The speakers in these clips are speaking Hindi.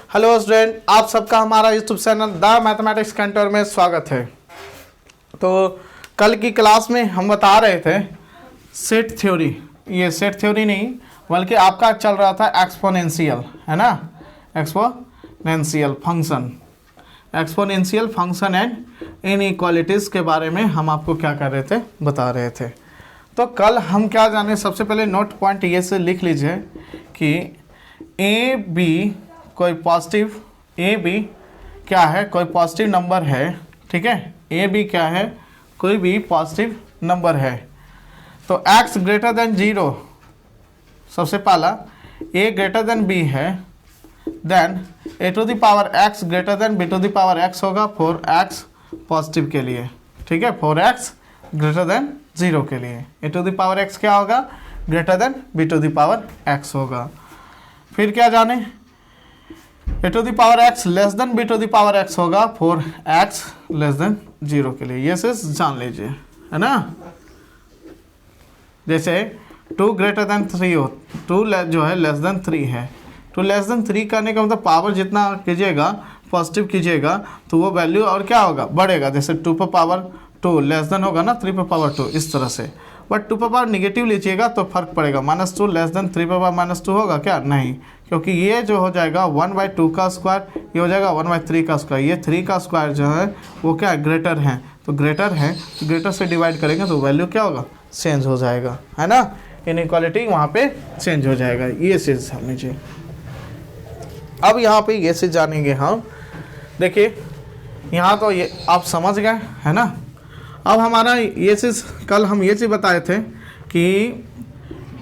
हेलो स्टूडेंट, आप सबका हमारा YouTube channel the mathematics Cantor में स्वागत है। तो कल की क्लास में हम बता रहे थे सेट थ्योरी। ये सेट थ्योरी नहीं बल्कि आपका चल रहा था एक्सपोनेंशियल, है ना, एक्सपोनेंशियल फंक्शन एंड इनइक्वालिटीज़ के बारे में हम आपको क्या कर रहे थे, बता रहे थे। तो कल हम क्या जाने, सबसे पहले नोट पॉइंट ये से लिख लीजिए कि ए बी कोई पॉजिटिव, ए बी क्या है, कोई पॉजिटिव नंबर है, ठीक है। ए बी क्या है, कोई भी पॉजिटिव नंबर है। तो x ग्रेटर देन 0, सबसे पहला a ग्रेटर देन b है, then a to the power x greater than b to the power x होगा फॉर x पॉजिटिव के लिए, ठीक है, फॉर x ग्रेटर देन 0 के लिए a to the power x क्या होगा, greater than b to the power x होगा। फिर क्या जाने, a to the power x less than b to the power x होगा फॉर x लेस देन 0 के लिए। ये चीज जान लीजिए, है ना। जैसे 2 ग्रेटर देन 3 हो, 2 जो है लेस देन 3 है, 2 लेस देन 3 करने का मतलब पावर जितना कीजिएगा, पॉजिटिव कीजिएगा तो वो वैल्यू और क्या होगा, बढ़ेगा। जैसे 2 पर पावर 2 लेस देन होगा ना 3 पर पावर 2, इस तरह से। बट 2 पर पावर निगेटिव लीजिएगा तो फर्क पड़ेगा, -2 लेस देन 3 पर पावर -2 होगा क्या, नहीं, क्योंकि ये जो हो जाएगा 1/2 का स्क्वायर, ये हो जाएगा 1/3 का स्क्वायर। ये 3 का स्क्वायर जो है वो क्या है, ग्रेटर है, तो ग्रेटर है, तो ग्रेटर से डिवाइड करेंगे तो वैल्यू क्या होगा, चेंज हो जाएगा, है ना। इनइक्वालिटी वहाँ पे चेंज हो जाएगा। ये चीज़ समझिए। अब यहाँ पे ये चीज़ जानेंगे हम। देखिए यहाँ तो ये आप समझ गए, है ना। अब हमारा ये चीज़, कल हम ये चीज़ बताए थे कि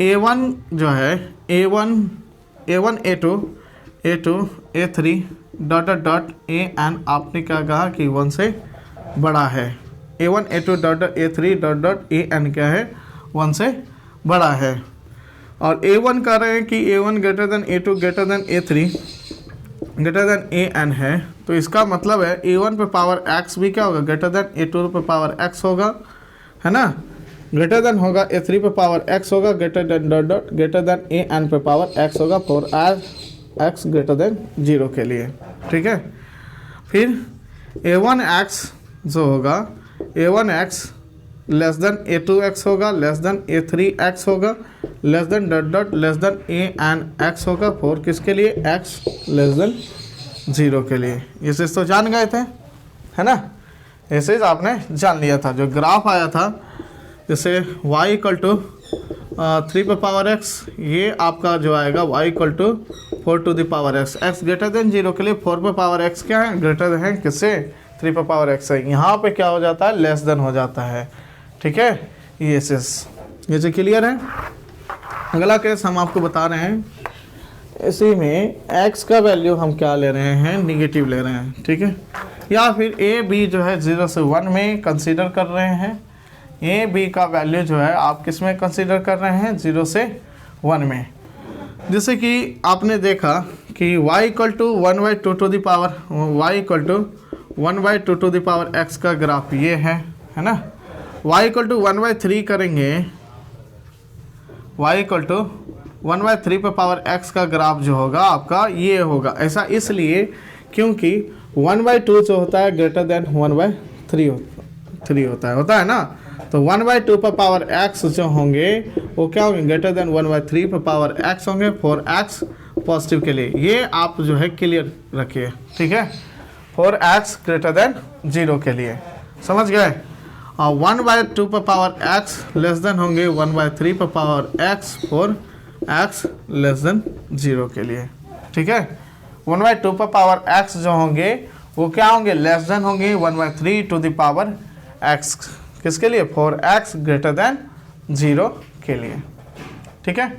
A1 जो है, A1 A2 A3 dot dot dot AN आपने क्या कहा कि 1 से बड़ा है। A1 A2 dot A3 dot dot AN क्या है, 1 से बड़ा है। और A1 कह रहे हैं कि A1 greater than A2 greater than A3 greater than AN है, तो इसका मतलब है A1 पे पावर x भी क्या होगा, ग्रेटर देन A2 पे पावर x होगा, है ना। ग्रेटर देन होगा A3 पे पावर x होगा, greater then dot dot greater than AN पे पावर x होगा फॉर x ग्रेटर देन 0 के लिए, ठीक है। फिर A1x जो होगा, A1x लेस देन A2x होगा, लेस देन A3x होगा, less than dot dot less than ANX होगा फॉर किसके लिए, x लेस देन 0 के लिए। ये चीज़ तो जान गए थे, है ना। ये चीज़ आपने जान लिया था। जो ग्राफ आया था जैसे y इक्वल टू 3 पर पावर x, ये आपका जो आएगा y equal to 4 to the power x, x greater than 0 के लिए 4 पर पावर x क्या है, ग्रेटर है किससे, 3 पर पावर x है। यहाँ पे क्या हो जाता है, लेस देन हो जाता है, ठीक है। ये चीज़ क्लियर है। अगला केस हम आपको बता रहे हैं, इसी में x का वैल्यू हम क्या ले रहे हैं, निगेटिव ले रहे हैं, ठीक है। या फिर a b जो है 0 से 1 में कंसीडर कर रहे हैं। a b का वैल्यू जो है आप किस में कंसीडर कर रहे हैं, 0 से 1 में। जैसे कि आपने देखा कि y equal to 1/2 to the power, y equal to 1/2 to the power x का ग्राफ ये है ना। y इक्वल टू 1/3 करेंगे, y इक्वल टू 1/3 पे पावर x का ग्राफ जो होगा आपका ये होगा। ऐसा इसलिए क्योंकि 1/2 जो होता है ग्रेटर देन 1/3 होता है ना। तो 1/2 पर पावर x जो होंगे वो क्या होंगे, ग्रेटर देन 1/3 पर पावर x होंगे फॉर x पॉजिटिव के लिए। ये आप जो है क्लियर रखिए, ठीक है, फॉर x ग्रेटर देन 0 के लिए, समझ गए। और 1/2 पर पावर x लेस देन होंगे 1/3 पर power x for x less than 0 के लिए, ठीक है। 1/2 पर पावर x जो होंगे वो क्या होंगे, लेस देन होंगे 1/3 टू द पावर x, किसके लिए, फॉर x ग्रेटर देन 0 के लिए, ठीक है।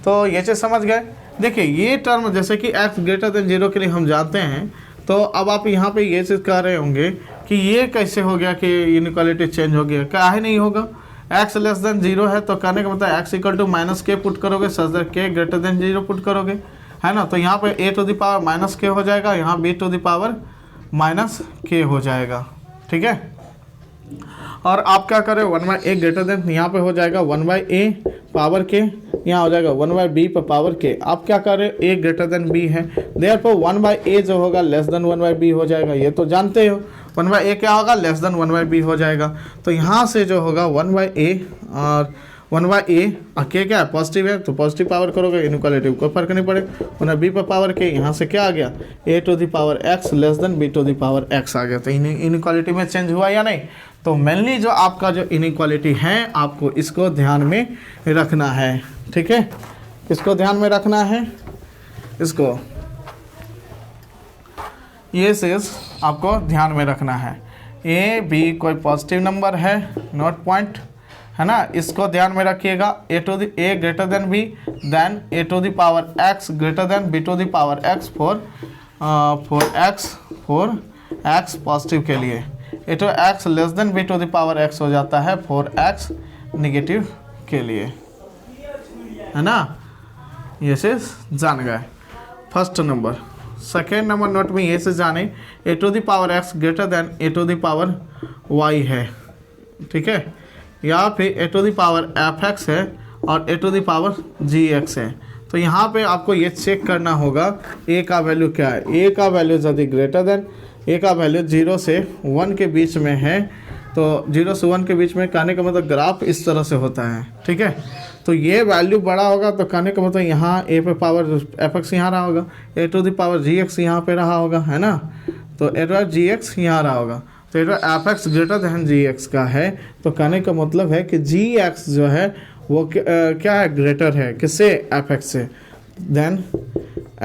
तो ये चीज़ समझ गए। देखिए ये टर्म जैसे कि x ग्रेटर देन 0 के लिए हम जानते हैं, तो अब आप यहाँ पे ये चीज़ कह रहे होंगे कि ये कैसे हो गया कि इनइक्वालिटी चेंज हो गया, क्या है, नहीं होगा। x लेस देन 0 है तो कहने का मतलब x equal to -k put करोगे, such that k greater than 0 put करोगे, है ना। तो यहाँ पे a to the power -k हो जाएगा, यहाँ b to the power -k हो जाएगा, ठीक है। और आप क्या करें, 1/a ग्रेटर देन यहाँ पे हो जाएगा 1/a पावर k यहाँ हो जाएगा 1/b पर पावर k। आप क्या कर रहे हो, a ग्रेटर देन b है, देयरफॉर 1/a जो होगा लेस देन 1/b हो जाएगा, ये तो जानते हो। 1/a क्या होगा, लेस देन 1/b हो जाएगा। तो यहाँ से जो होगा 1/a और 1/a k क्या है, पॉजिटिव है, तो पॉजिटिव पावर करोगे इनइक्वालिटी कोई फर्क नहीं पड़ेगा। 1/b पर पावर k, यहाँ से क्या आ गया, a to the power x less than b to the power x आ गया। तो इनइक्वालिटी में चेंज हुआ या नहीं। तो मेनली जो आपका जो इनइक्वालिटी है आपको इसको ध्यान में रखना है, ठीक है। किसको ध्यान में रखना है, इसको, ये चीज आपको ध्यान में रखना है। ए बी कोई पॉजिटिव नंबर है, नोट पॉइंट है ना, इसको ध्यान में रखिएगा। a greater than b then a to the power x greater than b to the power x for x positive के लिए, a to x less than b to the power x हो जाता है फॉर x निगेटिव के लिए, है ना। ये से जान गए first number. Second number note में ये से जाने a to the power x greater than a to the power y है, ठीक है, या फिर a to the power fx है और a to the power gx है। तो यहाँ पे आपको ये चेक करना होगा a का वैल्यू क्या है। a का वैल्यू यदि ग्रेटर देन, a का वैल्यू 0 से 1 के बीच में है, तो 0 से 1 के बीच में कहने का मतलब ग्राफ इस तरह से होता है, ठीक है। तो ये वैल्यू बड़ा होगा तो कहने का मतलब यहाँ a पे पावर fx यहाँ रहा होगा, a to the power gx यहाँ पे रहा होगा, है ना। तो a टू gx यहाँ रहा होगा, तो a to fx greater than gx का है। तो कहने का मतलब है कि gx जो है वो क्या है, ग्रेटर है किससे, fx से। देन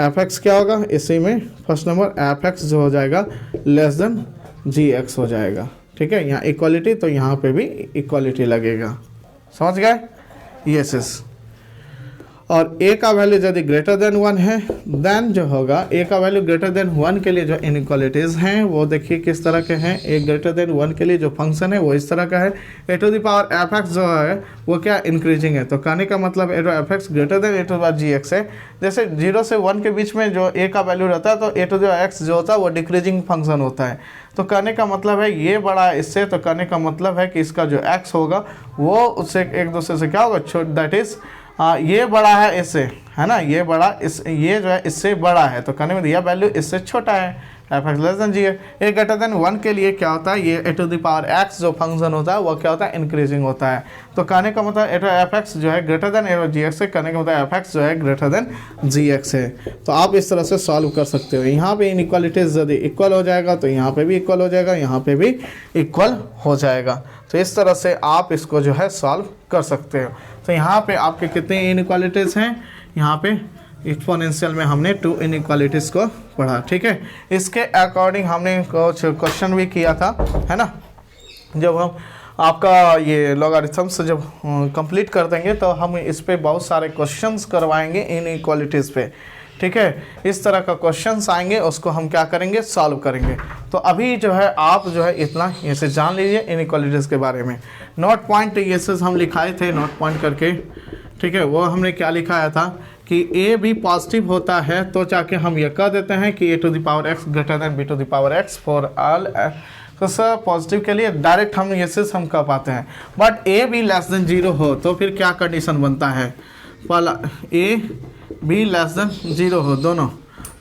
fx क्या होगा, इसी में फर्स्ट नंबर fx जो हो जाएगा लेस देन gx हो जाएगा, ठीक है। यहाँ इक्वालिटी, तो यहाँ पे भी इक्वालिटी लगेगा, समझ गए। यस। और a का वैल्यू यदि ग्रेटर देन 1 है देन जो होगा a का वैल्यू ग्रेटर देन 1 के लिए जो इनइक्वालिटीज़ हैं वो देखिए किस तरह के हैं। a ग्रेटर देन 1 के लिए जो फंक्शन है वो इस तरह का है। a to the power fx जो है वो क्या इंक्रीजिंग है, तो कहने का मतलब a to fx greater than a to the power gx है। जैसे 0 से 1 के बीच में जो a का वैल्यू रहता है तो a टू द x जो होता है वो डिक्रीजिंग फंक्शन होता है। तो कहने का मतलब है ये बड़ा है इससे, तो कहने का मतलब है कि इसका जो x होगा वो उससे एक दूसरे से क्या होगा, छोट, दैट इज ये बड़ा है इससे, है ना, ये बड़ा ये जो है इससे बड़ा है। तो कहने में यह वैल्यू इससे छोटा है, fx less than gx। a greater than 1 के लिए क्या होता है, ये a to the power x जो फंक्शन होता है वो क्या होता है, इंक्रीजिंग होता है। तो कहने का मतलब a टू fx जो है ग्रेटर देन a gx से, कहने का मतलब fx जो है ग्रेटर देन gx है। तो आप इस तरह से सॉल्व कर सकते हो। यहाँ पे इनइक्वालिटीज यदि इक्वल हो जाएगा तो यहाँ पे भी इक्वल हो जाएगा, यहाँ पे भी इक्वल हो जाएगा। तो इस तरह से आप इसको जो है सॉल्व कर सकते हो। तो यहाँ पे आपके कितने इनइक्वालिटीज़ हैं, यहाँ पे एक्सपोनेंशियल में हमने 2 इनइक्वालिटीज़ को पढ़ा, ठीक है। इसके अकॉर्डिंग हमने कुछ क्वेश्चन भी किया था, है ना। जब हम आपका ये लॉगरिथम्स जब कंप्लीट कर देंगे तो हम इस पे बहुत सारे क्वेश्चंस करवाएंगे इनइक्वालिटीज़ पे, ठीक है। इस तरह का क्वेश्चंस आएंगे, उसको हम क्या करेंगे, सॉल्व करेंगे। तो अभी जो है आप जो है इतना ऐसे जान लीजिए इनइक्वालिटीज़ के बारे में। नोट पॉइंट ये से हम लिखाए थे नोट पॉइंट करके, ठीक है। वो हमने क्या लिखाया था कि a भी पॉजिटिव होता है तो जाके हम ये कह देते हैं कि a to the power x greater than b to the power x for all. तो सर पॉजिटिव के लिए डायरेक्ट हम ये से हम कह पाते हैं। बट a भी लेस देन 0 हो तो फिर क्या कंडीशन बनता है, पहला a b लेस देन 0 हो दोनों।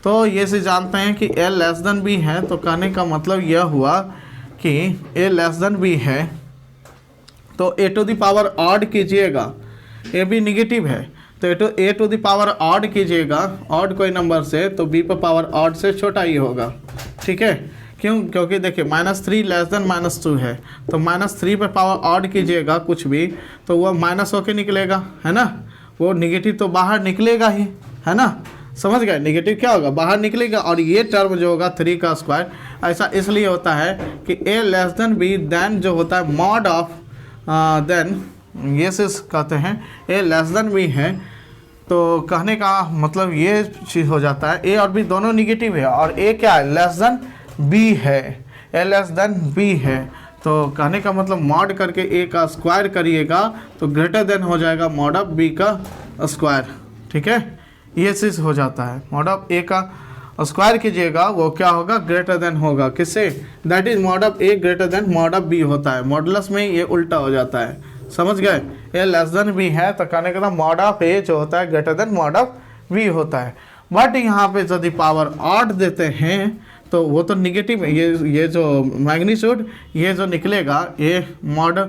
तो ये से जानते हैं कि a लेस देन b है, तो कहने का मतलब यह हुआ कि a लेस देन b है तो a to the power odd कीजिएगा, a भी निगेटिव है तो a to the power odd कीजिएगा ऑड कोई नंबर से, तो b पर पावर ऑड से छोटा ही होगा, ठीक है। क्यों, क्योंकि देखिए -3 लेस देन -2 है, तो -3 पर पावर ऑड कीजिएगा कुछ भी तो वह माइनस होके निकलेगा, है ना। वो निगेटिव तो बाहर निकलेगा ही, है ना, समझ गए। निगेटिव क्या होगा, बाहर निकलेगा। और ये टर्म जो होगा 3 का स्क्वायर, ऐसा इसलिए होता है कि a less than b then जो होता है मॉड ऑफ देन, ये से कहते हैं a लेस देन b है। तो कहने का मतलब ये चीज़ हो जाता है a और b दोनों निगेटिव है और a क्या है, लेस देन b है, a लेस देन b है। तो कहने का मतलब मॉड करके a का स्क्वायर करिएगा तो ग्रेटर देन हो जाएगा मॉड ऑफ b का स्क्वायर, ठीक है। ये चीज़ हो जाता है, मॉड ऑफ a का स्क्वायर कीजिएगा वो क्या होगा, ग्रेटर देन होगा किससे, that is mod of a greater than mod of b होता है। मॉडुलस में ये उल्टा हो जाता है, समझ गए, ए लेस देन बी है तो कहने का मॉड ऑफ ए जो होता है greater than mod of B होता है। बट यहाँ पे यदि पावर ऑड देते हैं तो वो तो निगेटिव, ये जो मैग्नीट्यूड ये जो निकलेगा ए मॉड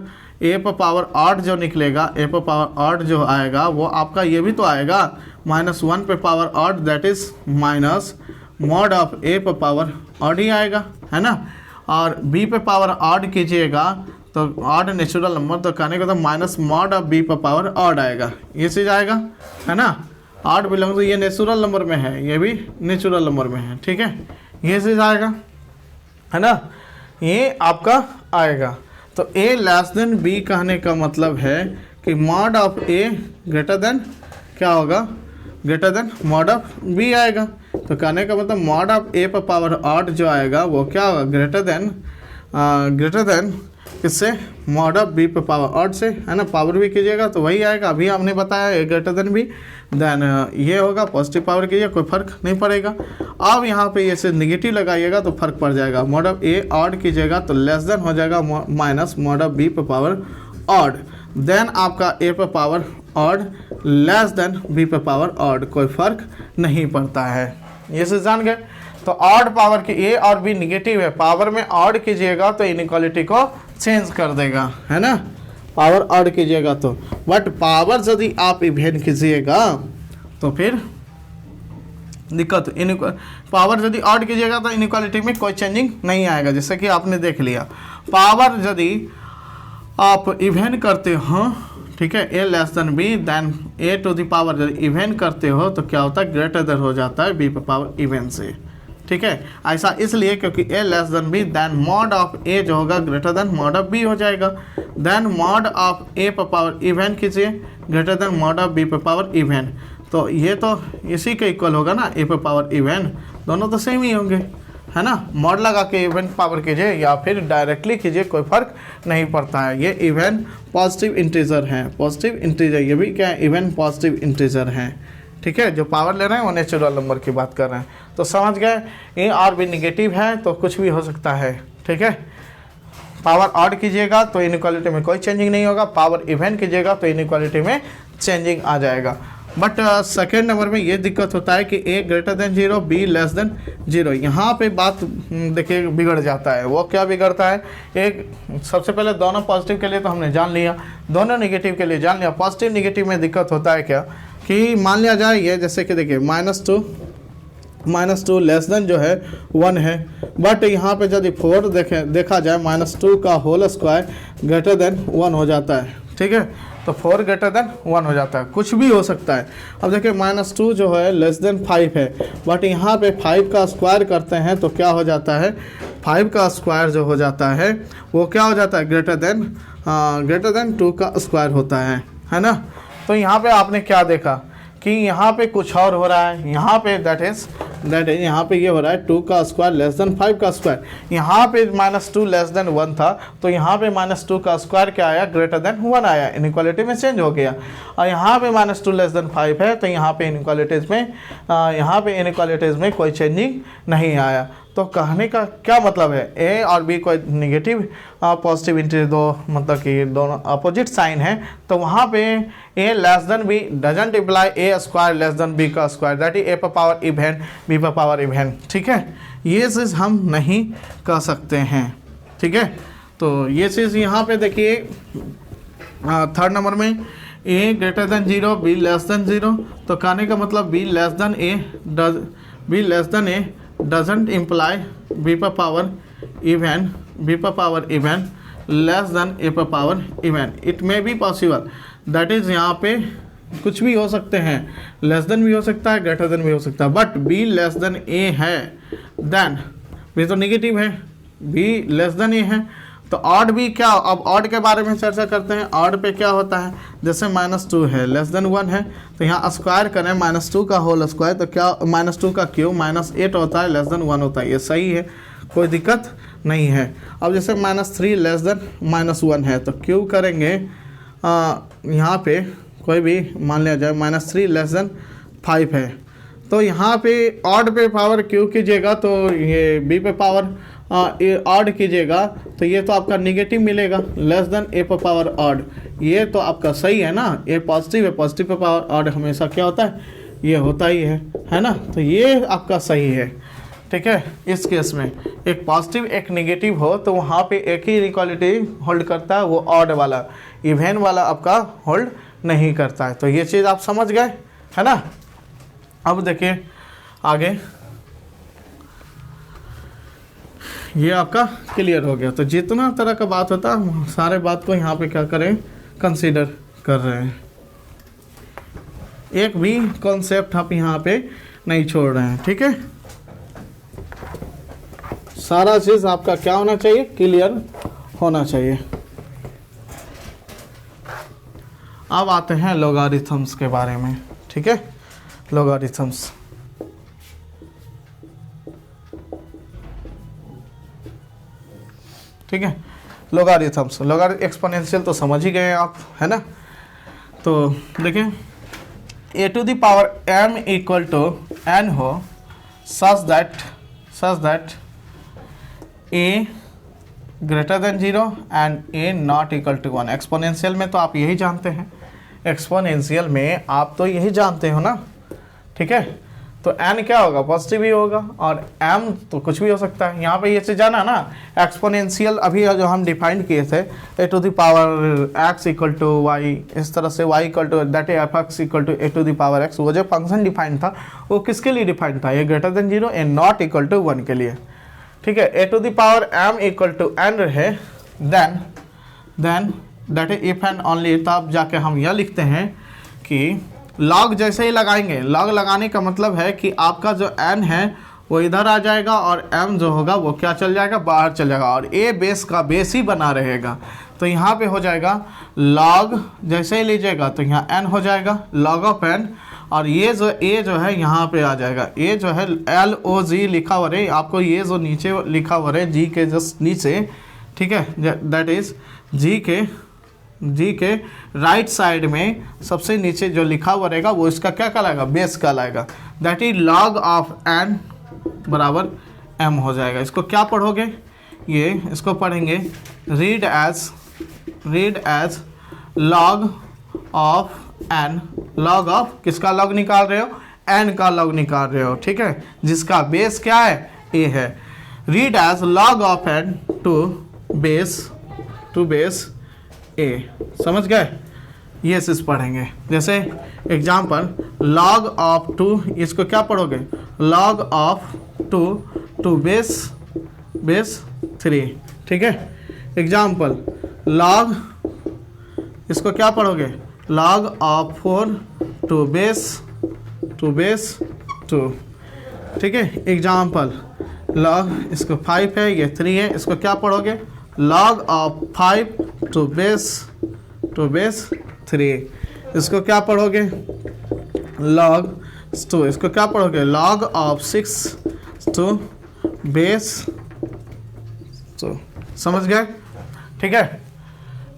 ए पर पावर ऑड जो निकलेगा, ए पर पावर ऑड जो आएगा वो आपका ये भी तो आएगा -1 पे power odd, that is minus mod of A पर पावर ऑड ही आएगा, है ना। और बी पे पावर ऑड कीजिएगा तो ऑड नेचुरल नंबर, तो कहने का तो माइनस मॉड ऑफ बी पर पावर ऑड आएगा, ये चीज़ आएगा, है ना। ऑड बिलोंग तो ये नेचुरल नंबर में है, ये भी नेचुरल नंबर में है, ठीक है, ये चीज़ आएगा, है ना, ये आपका आएगा। तो ए लेस देन बी कहने का मतलब है कि mod of A greater than क्या होगा, greater than mod of B आएगा। तो कहने का मतलब मॉड ऑफ ए पर पावर ऑड जो आएगा वो क्या होगा, ग्रेटर देन किससे, मॉड ऑफ बी पर पावर ऑड से, है ना। पावर भी कीजिएगा तो वही आएगा, अभी हमने बताया ए ग्रेटर देन बी, देन ये होगा पॉजिटिव पावर कीजिए, कोई फर्क नहीं पड़ेगा। अब यहाँ पे ये से निगेटिव लगाइएगा तो फर्क पड़ जाएगा, मॉड ऑफ ए ऑड कीजिएगा तो लेस देन हो जाएगा माइनस मॉड ऑफ बी पर पावर ऑड, देन आपका ए पर power odd less than B पर पावर ऑड, कोई फर्क नहीं पड़ता है, ये से जान गए। तो ऑड पावर की ए और बी निगेटिव है, पावर में ऑड कीजिएगा तो इनइक्वालिटी को चेंज कर देगा, है ना, पावर ऑड कीजिएगा तो। बट पावर यदि आप इवेन कीजिएगा तो फिर दिक्कत, पावर यदि ऑड कीजिएगा तो इनइक्वालिटी में कोई चेंजिंग नहीं आएगा, जैसे कि आपने देख लिया। पावर यदि आप इवेन करते हो, ठीक है, A less than B, then A to the power यदि इवेन करते हो तो क्या होता है, ग्रेटर देन हो जाता है बी पर पावर इवेन से, ठीक है। ऐसा इसलिए क्योंकि A less than B, then mod of A जो होगा greater than mod of B हो जाएगा, देन मॉड ऑफ ए पर पावर इवेन कीजिए greater than mod of B पर पावर इवेन, तो ये तो इसी के इक्वल होगा ना, ए पर पावर इवेन, दोनों तो सेम ही होंगे, है ना। मॉड लगा के इवेन पावर कीजिए या फिर डायरेक्टली कीजिए, कोई फर्क नहीं पड़ता है। ये इवेन पॉजिटिव इंटीजर हैं, पॉजिटिव इंटीजर, ये भी क्या है, इवेन पॉजिटिव इंटीजर हैं, ठीक है। जो पावर ले रहे हैं वो नेचुरल नंबर की बात कर रहे हैं, तो समझ गए। ए और बी निगेटिव है तो कुछ भी हो सकता है, ठीक है। पावर ऑड कीजिएगा तो इनइक्वालिटी में कोई चेंजिंग नहीं होगा, पावर इवेन कीजिएगा तो इनइक्वालिटी में चेंजिंग आ जाएगा। बट सेकेंड नंबर में ये दिक्कत होता है कि A greater than 0, B less than 0, यहाँ पे बात देखिए बिगड़ जाता है। वो क्या बिगड़ता है, एक सबसे पहले दोनों पॉजिटिव के लिए तो हमने जान लिया, दोनों निगेटिव के लिए जान लिया। पॉजिटिव निगेटिव में दिक्कत होता है क्या कि मान लिया जाए ये, जैसे कि देखिए -2 लेस देन जो है 1 है, बट यहाँ पे यदि 4 देखा जाए -2 का होल स्क्वायर ग्रेटर देन 1 हो जाता है, ठीक है। तो 4 ग्रेटर देन 1 हो जाता है, कुछ भी हो सकता है। अब देखिए -2 जो है लेस देन 5 है, बट यहाँ पे 5 का स्क्वायर करते हैं तो क्या हो जाता है, 5 का स्क्वायर जो हो जाता है वो क्या हो जाता है, ग्रेटर देन 2 का स्क्वायर होता है ना। तो यहाँ पे आपने क्या देखा कि यहाँ पे कुछ और हो रहा है, यहाँ पे दैट इज यहाँ पे ये हो रहा है 2 का स्क्वायर लेस देन 5 का स्क्वायर, यहाँ पे -2 लेस देन 1 था तो यहाँ पे -2 का स्क्वायर क्या आया, ग्रेटर देन 1 आया, इनइक्वालिटी में चेंज हो गया। और यहाँ पे -2 लेस देन 5 है तो यहाँ पे इनइक्वालिटीज़ में कोई चेंजिंग नहीं आया। तो कहने का क्या मतलब है, ए और बी कोई निगेटिव पॉजिटिव इंटीजर दो, मतलब कि दोनों अपोजिट साइन है, तो वहाँ पे A less than B doesn't imply A square less than B का स्क्वायर, दैट इज ए पर पावर इवेन बी पर पावर इवेन, ठीक है। ये चीज़ हम नहीं कर सकते हैं, ठीक है। तो ये चीज़ यहाँ पे देखिए थर्ड नंबर में A greater than 0, B less than 0, तो कहने का मतलब B less than A doesn't imply b per power even less than a per power even, it may be possible, that is यहाँ पे कुछ भी हो सकते हैं, लेस देन भी हो सकता है, ग्रेटर देन भी हो सकता है, but b less than a है, देन b तो निगेटिव है, b लेस देन a है, तो ऑड भी क्या, अब ऑड के बारे में चर्चा करते हैं। ऑड पे क्या होता है, जैसे -2 है लेस देन 1 है तो यहाँ स्क्वायर करें -2 का होल स्क्वायर तो क्या, -2 का क्यूब -8 होता है, लेस देन 1 होता है, ये सही है, कोई दिक्कत नहीं है। अब जैसे -3 लेस देन -1 है तो क्यूब करेंगे, यहाँ पे कोई भी मान लिया जाए -3 लेस देन 5 है तो यहाँ पे ऑड पे पावर क्यूब कीजिएगा तो ये बी पे पावर ऑड कीजिएगा तो ये तो आपका निगेटिव मिलेगा, लेस देन ए पर पावर ऑड। ये तो आपका सही है ना, ए पॉजिटिव है, पॉजिटिव पर पावर ऑड हमेशा क्या होता है, ये होता ही है ना। तो ये आपका सही है, ठीक है। इस केस में एक पॉजिटिव एक नेगेटिव हो तो वहाँ पे एक ही इक्वालिटी होल्ड करता है, वो ऑड वाला, इवन वाला आपका होल्ड नहीं करता है। तो ये चीज़ आप समझ गए, है ना। अब देखिए आगे, ये आपका क्लियर हो गया। तो जितना तरह का बात होता है सारे बात को यहाँ पे क्या करें, कंसीडर कर रहे हैं, एक भी कॉन्सेप्ट आप यहाँ पे नहीं छोड़ रहे हैं, ठीक है। सारा चीज़ आपका क्या होना चाहिए, क्लियर होना चाहिए। अब आते हैं लॉगरिथम्स के बारे में, ठीक है। लॉगरिथम्स, ठीक है। लॉगरिथम्स, एक्सपोनेंशियल तो समझ ही गए आप, है ना। तो देखिए A to the power m equal to n हो such that a greater than 0 and a not equal to 1। Exponential में तो आप यही जानते हैं, एक्सपोनेंशियल में आप तो यही जानते हो ना, ठीक है। तो n क्या होगा, पॉजिटिव ही होगा, और m तो कुछ भी हो सकता है। यहाँ पे ये चीज़ जाना ना, एक्सपोनेंशियल अभी जो हम डिफाइन किए थे, A to the power x equal to Y, इस तरह से y equal to that F X equal to A to the power x, वो जो फंक्शन डिफाइन था वो किसके लिए डिफाइन था, ये greater than 0 A not equal to 1 के लिए, ठीक है। A to the power m equal to n रहे, then that is if and only, तब जाके हम यह लिखते हैं कि लॉग जैसे ही लगाएंगे, लॉग लगाने का मतलब है कि आपका जो n है वो इधर आ जाएगा और m जो होगा वो क्या चल जाएगा, बाहर चल जाएगा, और a बेस का बेस ही बना रहेगा। तो यहाँ पे हो जाएगा लॉग, जैसे ही लीजिएगा तो यहाँ n हो जाएगा लॉग ऑफ n, और ये जो a जो है यहाँ पे आ जाएगा, a जो है LOG लिखा हुआ है, आपको ये जो नीचे लिखा हुआ है g के जस्ट नीचे, ठीक है, दैट इज जी के राइट साइड में सबसे नीचे जो लिखा हुआ रहेगा वो इसका क्या कहलाएगा, बेस कहलाएगा। That is log of n बराबर m हो जाएगा। इसको क्या पढ़ोगे, ये इसको पढ़ेंगे read as log of n, log of किसका लॉग निकाल रहे हो, n का लॉग निकाल रहे हो, ठीक है, जिसका बेस क्या है, a है। Read as log of n to base a, समझ गए। ये चीज पढ़ेंगे, जैसे एग्जाम्पल log ऑफ 2, इसको क्या पढ़ोगे, log ऑफ 2 टू बेस 3, ठीक है। एग्जाम्पल log, इसको क्या पढ़ोगे, log ऑफ 4 टू बेस 2, ठीक है। एग्जाम्पल log, इसको 5 है, ये 3 है, इसको क्या pढ़ोगे, log ऑफ 5 टू बेस 3, इसको क्या पढ़ोगे, log 2, इसको क्या पढ़ोगे, log ऑफ 6 टू बेस 2, समझ गए, ठीक है।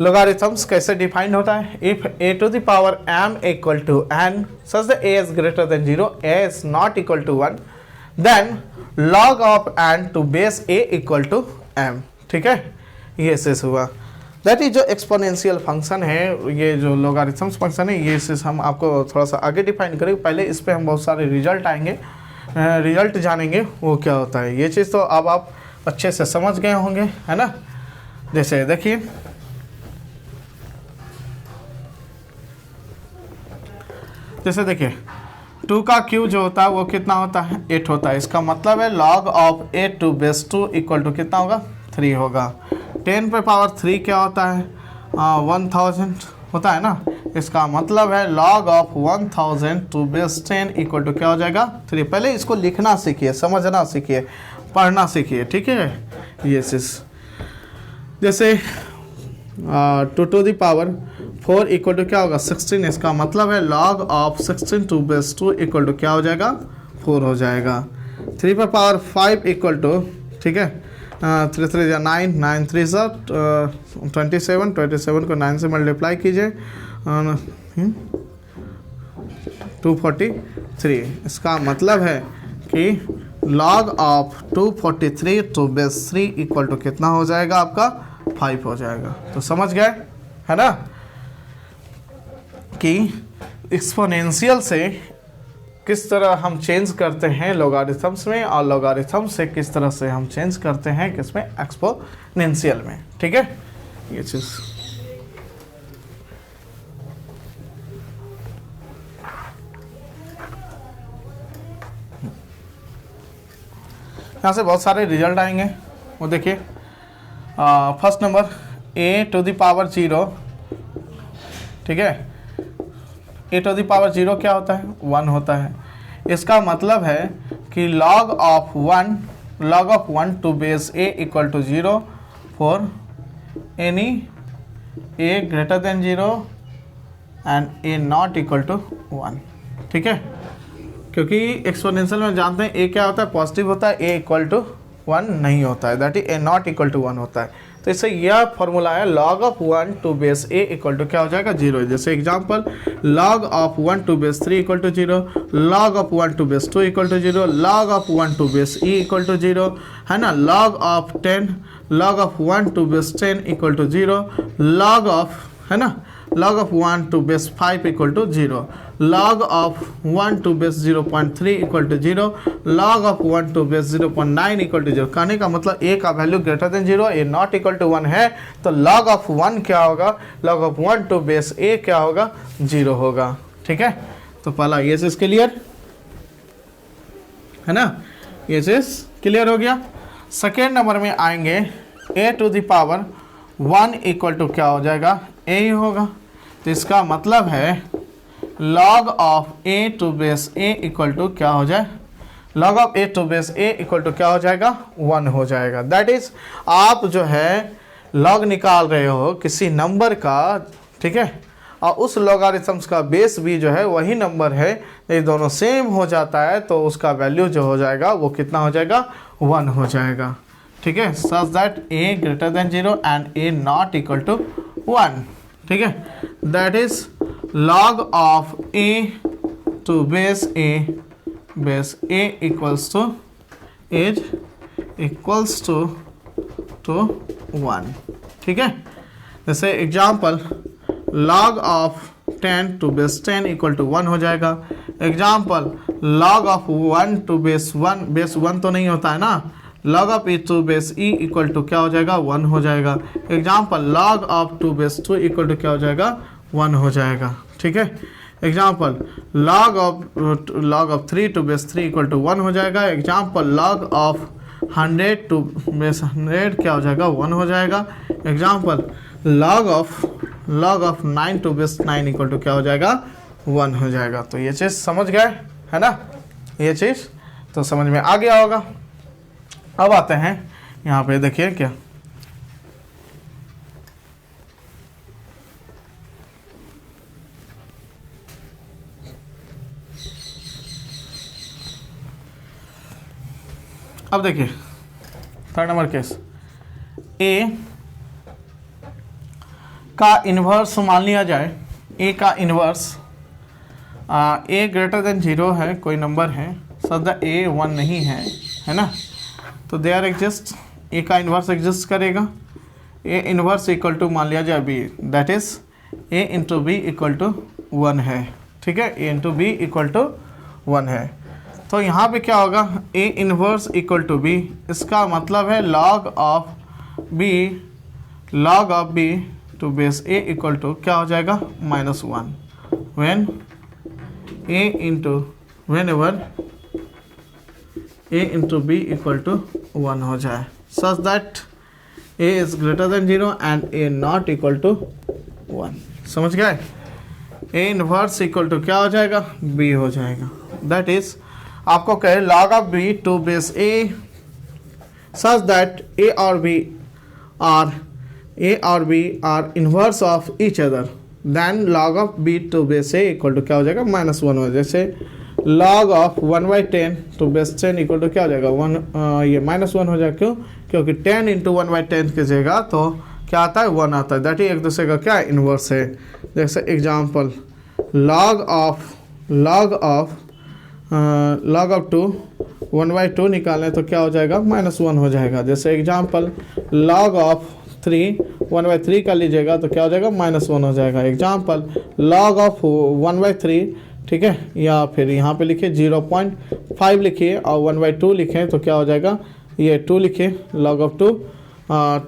लॉगरिथम्स कैसे डिफाइंड होता है, if a to the power m equal to n such that a is greater than 0, a is not equal to 1, then log of n to base a equal to m, ठीक है। ये शेष हुआ, दैट इज जो एक्सपोनेंशियल फंक्शन है, ये जो लॉगरिथम्स फंक्शन है, ये शेष हम आपको थोड़ा सा आगे डिफाइन करेंगे। पहले इस पे हम बहुत सारे रिजल्ट आएंगे, रिजल्ट जानेंगे वो क्या होता है। ये चीज़ तो अब आप अच्छे से समझ गए होंगे, है ना। जैसे देखिए देखिए 2 का क्यूब जो होता है वो कितना होता है, 8 होता है। इसका मतलब है log of 8 to base 2 equal to कितना होगा, 3 होगा। 10 पे पावर 3 क्या होता है, 1000 होता है ना। इसका मतलब है log of 1000 to base 10 equal to क्या हो जाएगा, 3। पहले इसको लिखना सीखिए, समझना सीखिए, पढ़ना सीखिए, ठीक है। ये चीज़ जैसे 2 to the power 4 equal to क्या होगा, 16। इसका मतलब है log of 16 to base 2 equal to क्या हो जाएगा, 4 हो जाएगा। 3 पे पावर 5 इक्वल टू, ठीक है, 3 3 या 9, 9 3 27 को 9 से मल्टीप्लाई कीजिए, 243। इसका मतलब है कि log of 243 to base 3 equal to कितना हो जाएगा आपका 5 हो जाएगा। तो समझ गए है ना कि एक्सपोनेंशियल से किस तरह हम चेंज करते हैं लॉगरिथम्स में, और लॉगरिथम से किस तरह से हम चेंज करते हैं किसमें, एक्सपोनेंशियल में। ठीक है, ये चीज़ यहाँ से बहुत सारे रिजल्ट आएंगे। वो देखिए first number a to the power 0, ठीक है, a टू द पावर 0 क्या होता है, 1 होता है। इसका मतलब है कि log of 1 to base a equal to 0 for any a greater than 0 and a not equal to 1। ठीक है, क्योंकि एक्सपोनेंशियल में जानते हैं a क्या होता है, पॉजिटिव होता है, a इक्वल टू 1 नहीं होता है, that is a not equal to 1 होता है। तो इससे यह फॉर्मूला है log of 1 to base a equal to क्या हो जाएगा 0। जैसे example log of 1 to base 3 equal to 0, log of 1 to base 2 equal to 0, log of 1 to base e equal to 0 है ना, log of 1 to base 10 equal to 0, log of है ना, log of 1 to base 5 equal to 0, log of 1 to base 0.3 equal to 0, log of 1 to base 0.9 equal to 0। कहने का मतलब a का value greater than 0, a not equal to 1 है, तो log ऑफ 1 क्या होगा, log of 1 to base a क्या होगा 0 होगा। ठीक है, तो पहला ये चीज क्लियर है ना, ये चीज क्लियर हो गया। सेकेंड नंबर में आएंगे a to the power 1 equal to क्या हो जाएगा a ही होगा। तो इसका मतलब है log of a to base a equal to क्या हो जाए, log of a to base a equal to क्या हो जाएगा 1 हो जाएगा। दैट इज आप जो है log निकाल रहे हो किसी नंबर का, ठीक है, और उस लॉगरिथम्स का बेस भी जो है वही नंबर है, ये दोनों सेम हो जाता है तो उसका वैल्यू जो हो जाएगा वो कितना हो जाएगा 1 हो जाएगा। ठीक है, such that a greater than 0 and a not equal to 1। ठीक है, that is log of a to base a equals to as equals to 1। ठीक है, जैसे example log of 10 to base 10 equal to 1 हो जाएगा। Example log of 1 to base 1 तो नहीं होता है ना, log of e to base e equal to क्या हो जाएगा 1 हो जाएगा। Example log of 2 base 2 equal to क्या हो जाएगा 1 हो जाएगा। ठीक है, example log of 3 to base 3 equal to 1 हो जाएगा। Example log of 100 to base 100 क्या हो जाएगा 1 हो जाएगा। Example log of 9 to base 9 equal to क्या हो जाएगा 1 हो जाएगा। तो ये चीज़ समझ गए है ना, ये चीज़ तो समझ में आ गया होगा। अब आते हैं यहाँ पे, देखिए क्या अब देखिए थर्ड नंबर केस, a का इन्वर्स मान लिया जाए, a का इन्वर्स a ग्रेटर देन 0 है, कोई नंबर है, सदा a 1 नहीं है ना, तो देयर एग्जिस्ट a का इन्वर्स एग्जिस्ट करेगा। a इन्वर्स इक्वल टू मान लिया जाए b, that is a into B equal to 1 है। ठीक है, a into B equal to 1 है। तो यहाँ पे क्या होगा, a inverse equal to b, इसका मतलब है log of b to base a equal to क्या हो जाएगा -1 when a into whenever a into B equal to 1 हो जाए, such that a is greater than 0 and a not equal to 1। समझ गए, a इन्वर्स इक्वल टू क्या हो जाएगा b हो जाएगा। दैट इज आपको कहे log of b to base a such that a और b are inverse of each other, then log of b to base a equal to क्या हो जाएगा -1 हो जाए। जैसे log of 1/10 to base 10 equal to क्या हो जाएगा 1, ये -1 हो जाएगा। क्यों, क्योंकि 10 इंटू 1/10 कीजिएगा तो क्या आता है 1 आता है, दैट ही एक दूसरे का क्या इन्वर्स है। जैसे एग्जाम्पल log ऑफ 2 1/2 निकालें तो क्या हो जाएगा, -1 हो जाएगा। जैसे एग्जाम्पल log ऑफ 3 1/3 का लीजिएगा तो क्या हो जाएगा, -1 हो जाएगा। एग्जाम्पल log ऑफ 1/3, ठीक है, या फिर यहाँ पे लिखिए 0.5 लिखिए और 1/2 लिखें तो क्या हो जाएगा, ये 2 लिखिए, log ऑफ 2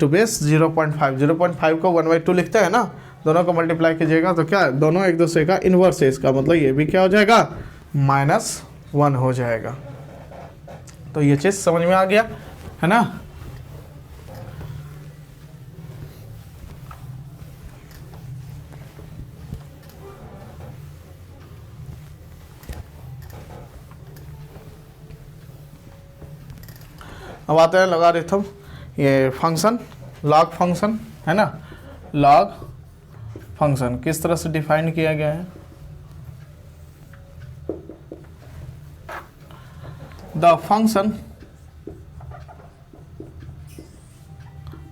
टू बेस 0.5 को 1/2 लिखते हैं ना, दोनों को मल्टीप्लाई कीजिएगा तो क्या, दोनों एक दूसरे का इन्वर्स है, इसका मतलब ये भी क्या हो जाएगा, -1 हो जाएगा। तो ये चीज़ समझ में आ गया है ना। अब आते हैं लॉगरिथम, ये फंक्शन, लॉग फंक्शन है ना। लॉग फंक्शन किस तरह से डिफाइन किया गया है, the function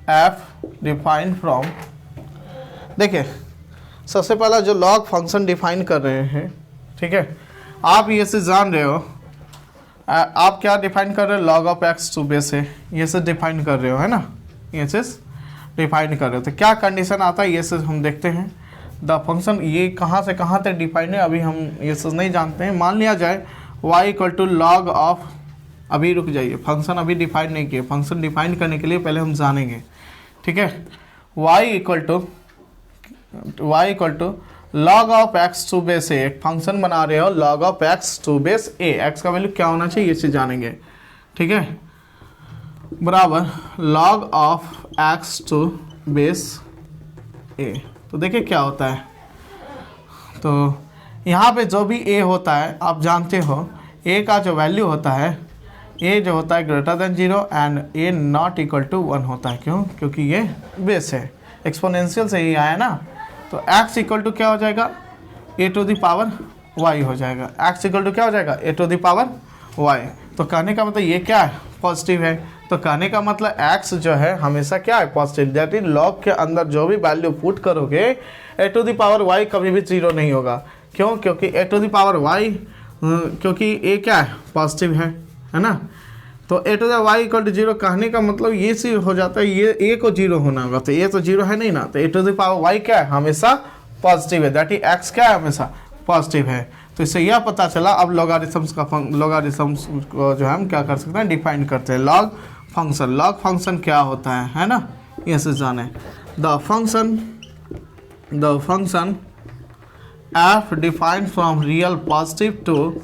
f defined from, देखिए सबसे पहला जो लॉग फंक्शन डिफाइन कर रहे हैं, ठीक है, आप ये से जान रहे हो, आप क्या डिफाइन कर रहे हो, log of x to base है, ये से डिफाइन कर रहे हो है ना, ये चीज़ डिफाइन कर रहे हो। तो क्या कंडीशन आता है ये से हम देखते हैं। द फंक्शन ये कहाँ से कहाँ तक डिफाइन है अभी हम ये सब नहीं जानते हैं। मान लिया जाए y equal to log of, अभी रुक जाइए, फंक्शन अभी डिफाइन नहीं किए, फंक्शन डिफाइन करने के लिए पहले हम जानेंगे, ठीक है। y equal to log of x to base A, एक फंक्शन बना रहे हो log of x to base A, x का वैल्यू क्या होना चाहिए ये चीज़ जानेंगे, ठीक है, बराबर log of x to base A. तो देखिए क्या होता है, तो यहाँ पे जो भी a होता है आप जानते हो, a का जो वैल्यू होता है, a जो होता है greater than 0 and a not equal to 1 होता है। क्यों, क्योंकि ये बेस है, एक्सपोनेंशियल से ही आया ना। तो x इक्वल टू क्या हो जाएगा, a to the power y हो जाएगा। x इक्वल टू क्या हो जाएगा, a to the power y। तो कहने का मतलब ये क्या है, पॉजिटिव है। तो कहने का मतलब x जो है हमेशा क्या है, पॉजिटिव। दैट इज लॉग के अंदर जो भी वैल्यू पुट करोगे a to the power y कभी भी 0 नहीं होगा। क्यों, क्योंकि a to the power y, क्योंकि a क्या है, पॉजिटिव है ना। तो a to the y equal to 0 कहने का मतलब ये सी हो जाता है, ये a को 0 होना होगा, तो a तो 0 है नहीं ना, तो a to the power y क्या है, हमेशा पॉजिटिव है। दैट इज x क्या है, हमेशा पॉजिटिव है। तो इससे यह पता चला। अब लॉगरिथम्स को जो है हम क्या कर सकते हैं, डिफाइन करते हैं। लॉग फंक्शन क्या होता है ना, ये से जाने। The function f defined from real positive to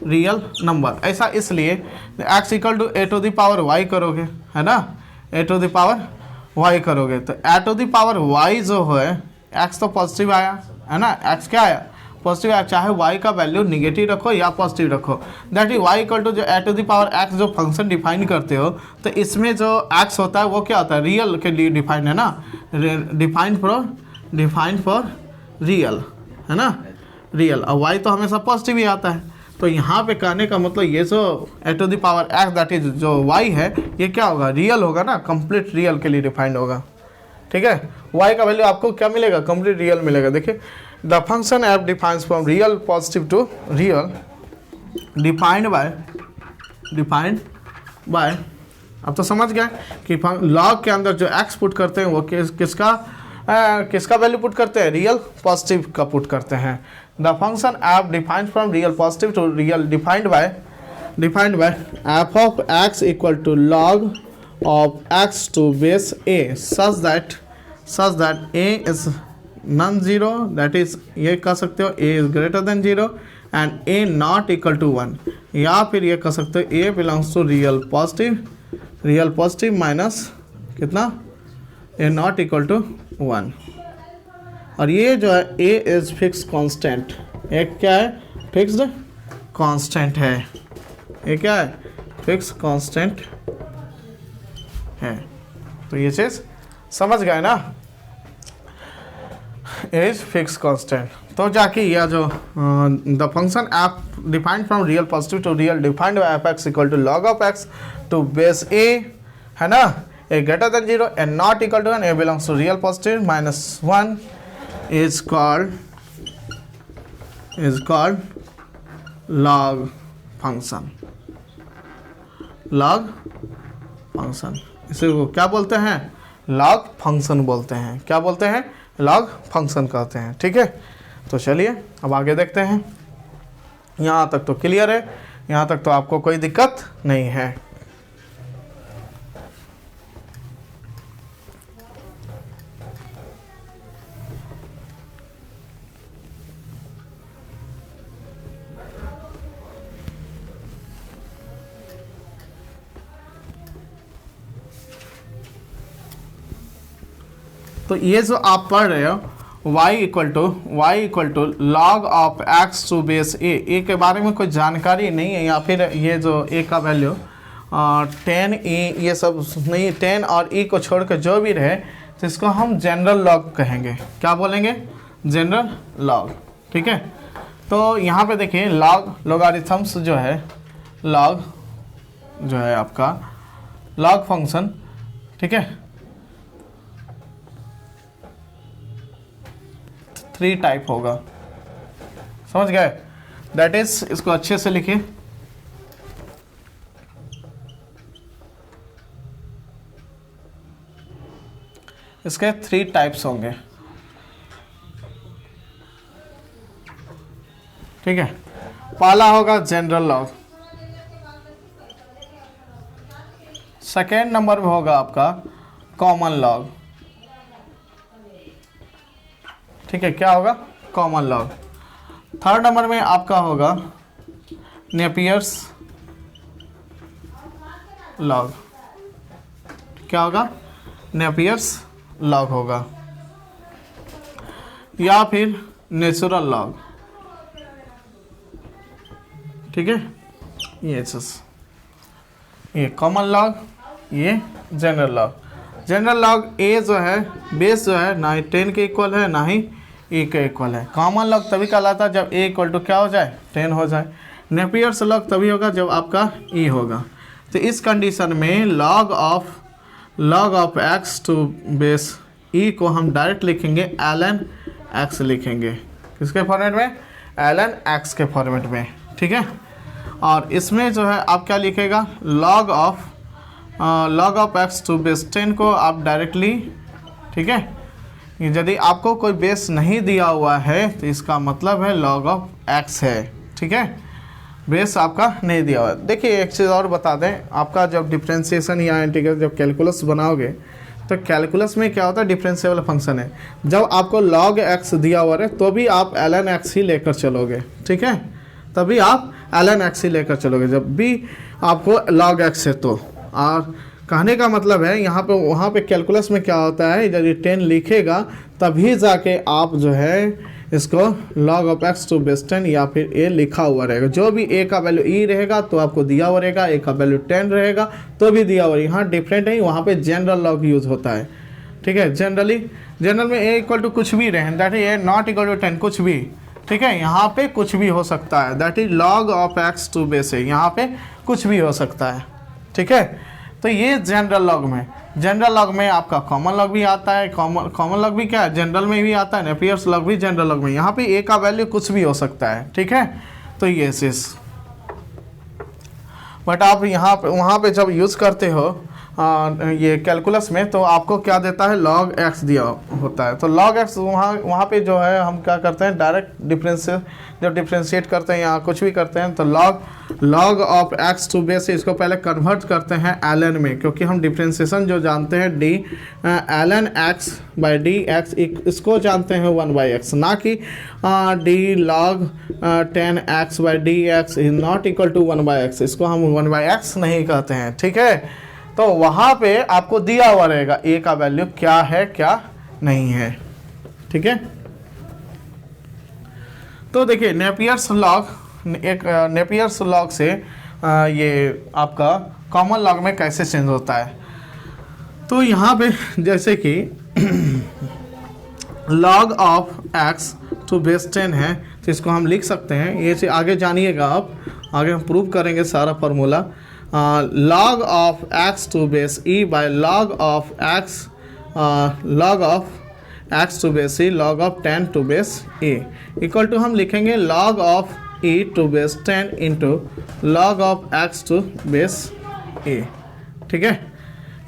real number. ऐसा इसलिए x equal to a to the power y करोगे, है ना, a to the power y करोगे, तो a to the power y जो है, x तो पॉजिटिव आया है ना, x क्या आया, पॉजिटिव आया। चाहे y का वैल्यू निगेटिव रखो या पॉजिटिव रखो, that is y equal to जो a to the power x जो फंक्शन डिफाइन करते हो, तो इसमें जो x होता है वो क्या होता है, रियल के लिए डिफाइन है ना, डिफाइन फॉर रियल है ना, रियल। और y तो हमेशा पॉजिटिव ही आता है। तो यहाँ पे कहने का मतलब ये जो a to the power x that is जो y है, ये क्या होगा, रियल होगा ना, कंप्लीट रियल के लिए डिफाइंड होगा, ठीक है। y का वैल्यू आपको क्या मिलेगा, कंप्लीट रियल मिलेगा। देखिए the function f defines from real positive to real, defined by, अब तो समझ गए कि लॉग के अंदर जो x पुट करते हैं वो किसका वैल्यू पुट करते हैं, रियल पॉजिटिव का पुट करते हैं। The function f defined from real positive to real, defined by f of x equal to log of x to base a such that a is non zero, that is ये कह सकते हो a is greater than 0 and a not equal to 1, या फिर ये कह सकते हो a belongs to real positive minus कितना, a नॉट इक्वल टू 1। और ये जो है a इज फिक्स कांस्टेंट, एक क्या है, फिक्स्ड कांस्टेंट है, ये क्या है, फिक्स कांस्टेंट है। तो ये चीज़ समझ गए ना, इज फिक्स कांस्टेंट। तो जाके यह जो the function f defined from real positive to real, defined by f equal to log of x to base a, है ना, a greater than 0 and not equal to 1, a belongs to real positive minus 1 is called log function, log function, इसे वो क्या बोलते हैं, लॉग फंक्शन बोलते हैं। क्या बोलते हैं, लॉग फंक्शन कहते हैं। ठीक है, तो चलिए अब आगे देखते हैं। यहाँ तक तो क्लियर है, यहाँ तक तो आपको कोई दिक्कत नहीं है। तो ये जो आप पढ़ रहे हो y equal to log of x to base A के बारे में कोई जानकारी नहीं है, या फिर ये जो a का वैल्यू 10 e ये सब नहीं, 10 और e को छोड़ कर जो भी रहे तो इसको हम जनरल लॉग कहेंगे। क्या बोलेंगे, जनरल लॉग। ठीक है, तो यहाँ पे देखिए लॉग लॉगरिथम्स जो है, लॉग जो है आपका लॉग फंक्शन। ठीक है, 3 टाइप होगा, समझ गए। दैट इज, इसको अच्छे से लिखिए, इसके 3 टाइप्स होंगे। ठीक है, पहला होगा जनरल लॉग, सेकेंड नंबर में होगा आपका कॉमन लॉग। ठीक है, क्या होगा, कॉमन लॉग। थर्ड नंबर में आपका होगा नेपियर्स लॉग। क्या होगा, नेपियर्स लॉग होगा, या फिर नेचुरल लॉग। ठीक है, ये कॉमन लॉग, ये जनरल लॉग। जनरल लॉग ए जो है, बेस जो है ना ही 10 के इक्वल है ना ही e के इक्वल है। कॉमन लॉग तभी कहलाता है जब a इक्वल टू क्या हो जाए, 10 हो जाए। नेपियर्स लॉग तभी होगा जब आपका e होगा। तो इस कंडीशन में log of x to base e को हम डायरेक्ट लिखेंगे ln x लिखेंगे। किसके फॉर्मेट में, ln x के फॉर्मेट में। ठीक है, और इसमें जो है आप क्या लिखेगा, log of x to base 10 को आप डायरेक्टली, ठीक है, यदि आपको कोई बेस नहीं दिया हुआ है तो इसका मतलब है लॉग ऑफ x है। ठीक है, बेस आपका नहीं दिया हुआ है। देखिए एक चीज़ और बता दें, आपका जब डिफरेंशिएशन या इंटीग्रल जब कैलकुलस बनाओगे तो कैलकुलस में क्या होता है, डिफरेंशिएबल फंक्शन है। जब आपको log x दिया हुआ है तो भी आप ln x ही लेकर चलोगे। ठीक है, तभी आप ln x ही लेकर चलोगे जब भी आपको log x है तो। और कहने का मतलब है यहाँ पे, वहाँ पे कैलकुलस में क्या होता है, यदि 10 लिखेगा तभी जाके आप जो है इसको log of x to base 10 या फिर a लिखा हुआ रहेगा। जो भी a का वैल्यू e रहेगा तो आपको दिया हुआ रहेगा, a का वैल्यू 10 रहेगा तो भी दिया हुआ। यहाँ डिफरेंट है, वहाँ पे जनरल लॉग यूज़ होता है। ठीक है, जनरल में a इक्वल टू कुछ भी रहे, that is a not equal to 10, कुछ भी। ठीक है, यहाँ पे कुछ भी हो सकता है, that is log of x to base है, यहाँ पे कुछ भी हो सकता है। ठीक है, तो ये जनरल लॉग में आपका कॉमन लॉग भी आता है। कॉमन लॉग भी क्या है, जनरल में भी आता है। नेपियर्स लॉग भी जनरल लॉग में। यहाँ पे ए का वैल्यू कुछ भी हो सकता है। ठीक है, तो ये सिस, बट आप यहाँ पे वहाँ पे जब यूज़ करते हो ये कैलकुलस में तो आपको क्या देता है, log x दिया होता है। तो log x वहाँ पे जो है हम क्या करते हैं, डायरेक्ट जब डिफ्रेंशिएट करते हैं या कुछ भी करते हैं तो log of x to base इसको पहले कन्वर्ट करते हैं ln में, क्योंकि हम डिफ्रेंशिएशन जो जानते हैं d ln x by D X, इसको जानते हैं 1/x, ना कि d log 10x by D X is not equal to 1/x, इसको हम 1/x नहीं कहते हैं। ठीक है, तो वहाँ पे आपको दिया हुआ रहेगा a का वैल्यू क्या है क्या नहीं है। ठीक है, तो देखिए नेपियर्स लॉग से ये आपका कॉमन लॉग में कैसे चेंज होता है। तो यहाँ पे जैसे कि log of x to base 10 है तो इसको हम लिख सकते हैं, ये से आगे जानिएगा आप, आगे हम प्रूव करेंगे सारा formula. log of x to base e by log of x to base e log of 10 to base a equal to हम लिखेंगे log of e to base 10 into log of x to base A, ठीक है,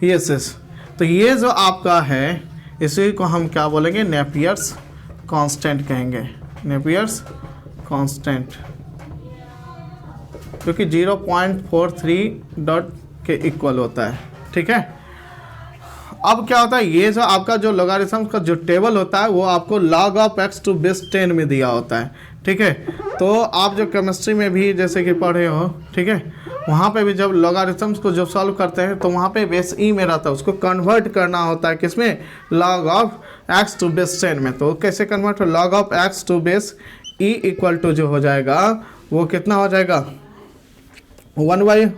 यस। तो ये जो आपका है इसी को हम क्या बोलेंगे, नेपियर्स कांस्टेंट कहेंगे, नेपियर्स कांस्टेंट, क्योंकि 0.43 डॉट के इक्वल होता है, ठीक है। अब क्या होता है, ये जो आपका जो लॉगरिथम का जो टेबल होता है वो आपको log of x to base 10 में दिया होता है, ठीक है। तो आप जो केमिस्ट्री में भी जैसे कि पढ़े हो, ठीक है, वहाँ पे भी जब लॉगरिथम्स को जब सॉल्व करते हैं तो वहाँ पे बेस ई में रहता है, उसको कन्वर्ट करना होता है किसमें, log of x to base 10 में। तो कैसे कन्वर्ट हो, log of x to base E equal to जो हो जाएगा वो कितना हो जाएगा, 1/,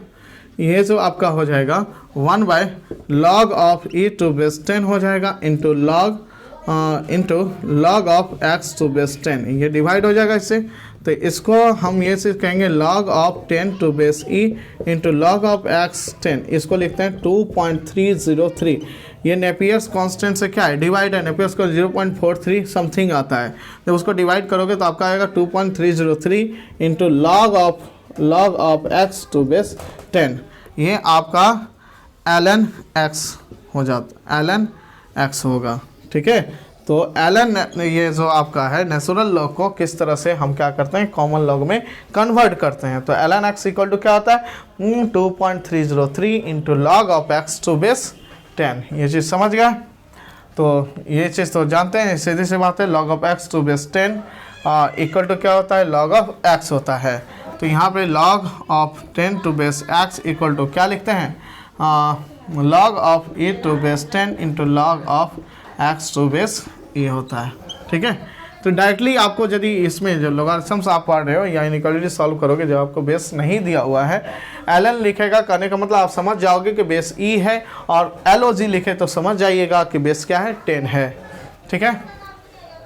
ये जो आपका हो जाएगा 1/log of e to base 10 हो जाएगा into log of x to base 10, ये डिवाइड हो जाएगा इससे। तो इसको हम ये से कहेंगे log of 10 to base e into log of x 10, इसको लिखते हैं 2.303। ये नेपियर्स कांस्टेंट से क्या है, डिवाइड है, नेपियर्स को 0.43 समथिंग आता है, जब उसको डिवाइड करोगे तो आपका आएगा 2.303 into log of x to base 10, ये आपका ln x हो जाता, ln x होगा, ठीक है। तो ln ये जो आपका है नेचुरल लॉग को किस तरह से हम क्या करते हैं, कॉमन लॉग में कन्वर्ट करते हैं। तो ln x इक्वल टू क्या होता है, 2.303 into log of x to base 10, ये चीज़ समझ गया। तो ये चीज़ तो जानते हैं, सीधी सी बात है, log of x to base 10 equal to क्या होता है, log ऑफ x होता है। तो यहाँ पे log of 10 to base x equal to क्या लिखते हैं, log of e to base 10 into log of x to base e होता है, ठीक है। तो डायरेक्टली आपको यदि इसमें जो लॉगरिथम्स आप पढ़ रहे हो या इनइक्वालिटी सॉल्व करोगे, जब आपको बेस नहीं दिया हुआ है, ln लिखेगा, कहने का मतलब आप समझ जाओगे कि बेस e है, और log लिखे तो समझ जाइएगा कि बेस क्या है, 10 है, ठीक है।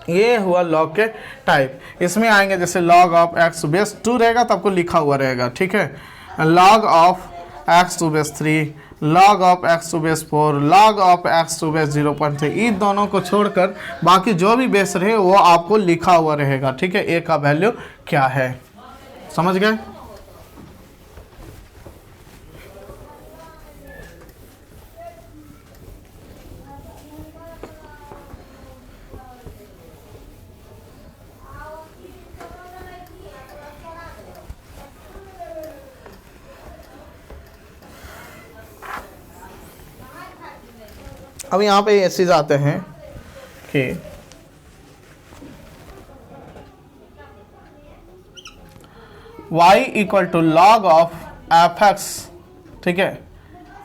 ये हुआ लॉग के टाइप। इसमें आएंगे जैसे log ऑफ x बेस 2 रहेगा तो आपको लिखा हुआ रहेगा, ठीक है, log of x to base 3, log of x to base 4, log of x to base 0.3, इन दोनों को छोड़कर बाकी जो भी बेस रहे वो आपको लिखा हुआ रहेगा, ठीक है, a का वैल्यू क्या है, समझ गए। अब यहाँ पे ये चीज़ आते हैं कि y equal to log of f(x), ठीक है,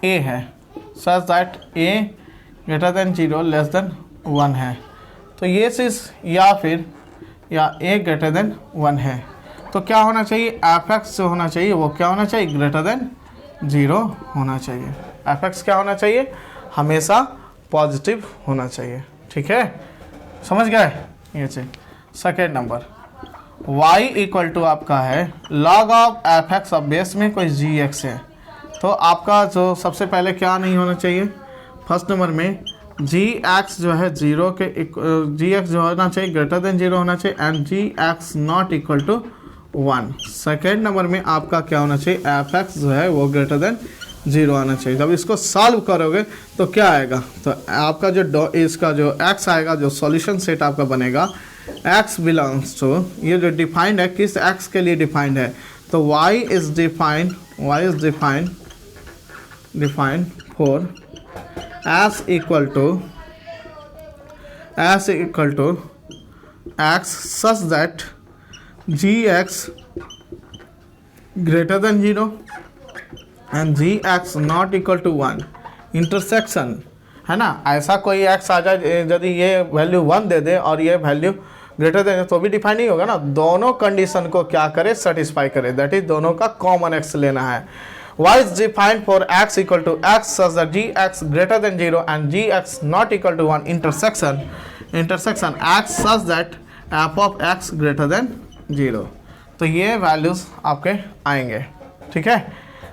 a है, such that a greater than 0 less than 1 है। तो ये चीज़ या a ग्रेटर देन 1 है, तो क्या होना चाहिए, f(x) जो होना चाहिए वो क्या होना चाहिए, ग्रेटर देन 0 होना चाहिए। f(x) क्या होना चाहिए, हमेशा पॉजिटिव होना चाहिए, ठीक है, समझ गए ये चीज। Second number y equal to आपका है log ऑफ f(x), अब बेस में कोई gx है, तो आपका जो सबसे पहले क्या नहीं होना चाहिए, फर्स्ट नंबर में gx जो है 0 के gx जो होना चाहिए ग्रेटर देन 0 होना चाहिए, and gx not equal to 1। Second number में आपका क्या होना चाहिए, f(x) जो है वो ग्रेटर देन 0 आना चाहिए। जब इसको सॉल्व करोगे तो क्या आएगा, तो आपका जो इसका जो x आएगा, जो सॉल्यूशन सेट आपका बनेगा, x बिलोंग्स टू, ये जो डिफाइंड है किस x के लिए डिफाइंड है, तो y is defined for s equal to x such that gx greater than 0 and gx not equal to 1। Intersection है ना, ऐसा कोई x आ जाए यदि ये वैल्यू 1 दे दे और ये वैल्यू ग्रेटर देन, तो भी डिफाइन नहीं होगा ना, दोनों कंडीशन को क्या करे, सेटिस्फाई करे, दैट इज दोनों का कॉमन x लेना है। y is defined for x equal to x such that gx greater than 0 and gx not equal to 1 intersection x such that f of x greater than 0। तो ये वैल्यूज आपके आएंगे, ठीक है,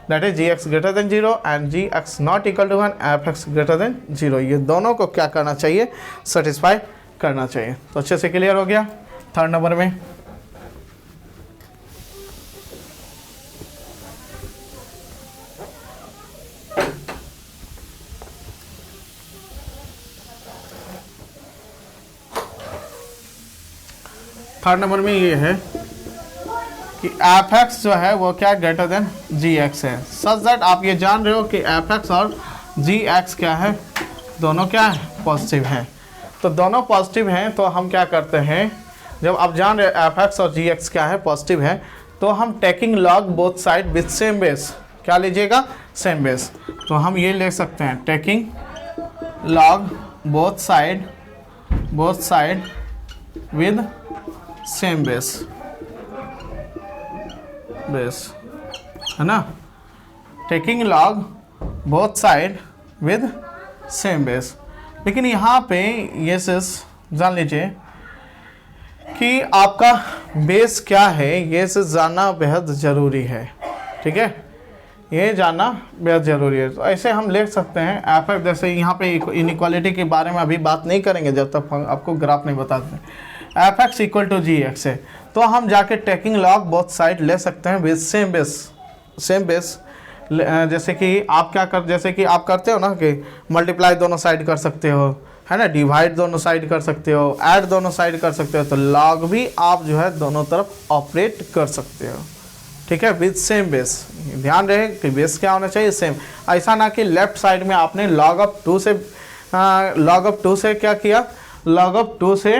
that is gx greater than 0 and gx not equal to 1, fx greater than 0, ये दोनों को क्या करना चाहिए, सेटिस्फाई करना चाहिए। तो अच्छे से क्लियर हो गया। थर्ड नंबर में थर्ड नंबर में ये है कि एफ एक्स जो है वो क्या ग्रेटर देन जी एक्स है, सच दैट आप ये जान रहे हो कि एफ एक्स और जी एक्स क्या है, दोनों क्या है, पॉजिटिव हैं। तो दोनों पॉजिटिव हैं तो हम क्या करते हैं, जब आप जान रहे एफ एक्स और जी एक्स क्या है, पॉजिटिव है, तो हम taking log both side with same base, क्या लीजिएगा, सेम बेस। तो हम ये ले सकते हैं taking log both side with same base है ना, taking log both side with same base. लेकिन यहाँ पे ये चीज़ जान लीजिए कि आपका बेस क्या है, ये चीज़ जानना बेहद ज़रूरी है, ठीक है, ये जानना बेहद ज़रूरी है। तो ऐसे हम लिख सकते हैं एफ एक्स, जैसे यहाँ पे इनइक्वालिटी के बारे में अभी बात नहीं करेंगे जब तक आपको ग्राफ नहीं बताते, F X equal to G X है, तो हम जाके टेकिंग लॉग बोथ साइड ले सकते हैं विद सेम बेस। जैसे कि आप जैसे कि आप करते हो ना कि मल्टीप्लाई दोनों साइड कर सकते हो, है ना, डिवाइड दोनों साइड कर सकते हो, ऐड दोनों साइड कर सकते हो, तो लॉग भी आप जो है दोनों तरफ ऑपरेट कर सकते हो, ठीक है, विद सेम बेस। ध्यान रहे कि बेस क्या होना चाहिए, सेम। ऐसा ना कि लेफ्ट साइड में आपने लॉग ऑफ टू से क्या किया, लॉग ऑफ 2 से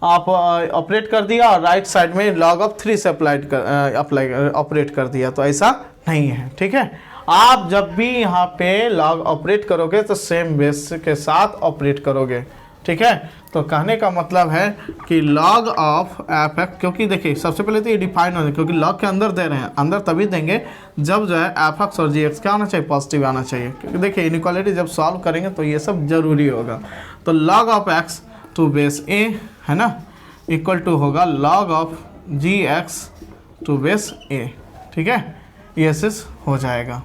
आप ऑपरेट कर दिया और राइट साइड में लॉग ऑफ 3 से ऑपरेट कर दिया, तो ऐसा नहीं है, ठीक है। आप जब भी यहाँ पे लॉग ऑपरेट करोगे तो सेम बेस के साथ ऑपरेट करोगे, ठीक है। तो कहने का मतलब है कि log ऑफ एफ एक्स, क्योंकि देखिए सबसे पहले तो ये डिफाइन हो जाए, क्योंकि log के अंदर दे रहे हैं, अंदर तभी देंगे जब जो है एफ एक्स और जी एक्स क्या आना चाहिए, पॉजिटिव आना चाहिए, क्योंकि देखिए इनइक्वालिटी जब सॉल्व करेंगे तो ये सब जरूरी होगा। तो log of X to base A है ना, इक्वल टू होगा log of G X to base A, ठीक है, ये चीज़ हो जाएगा।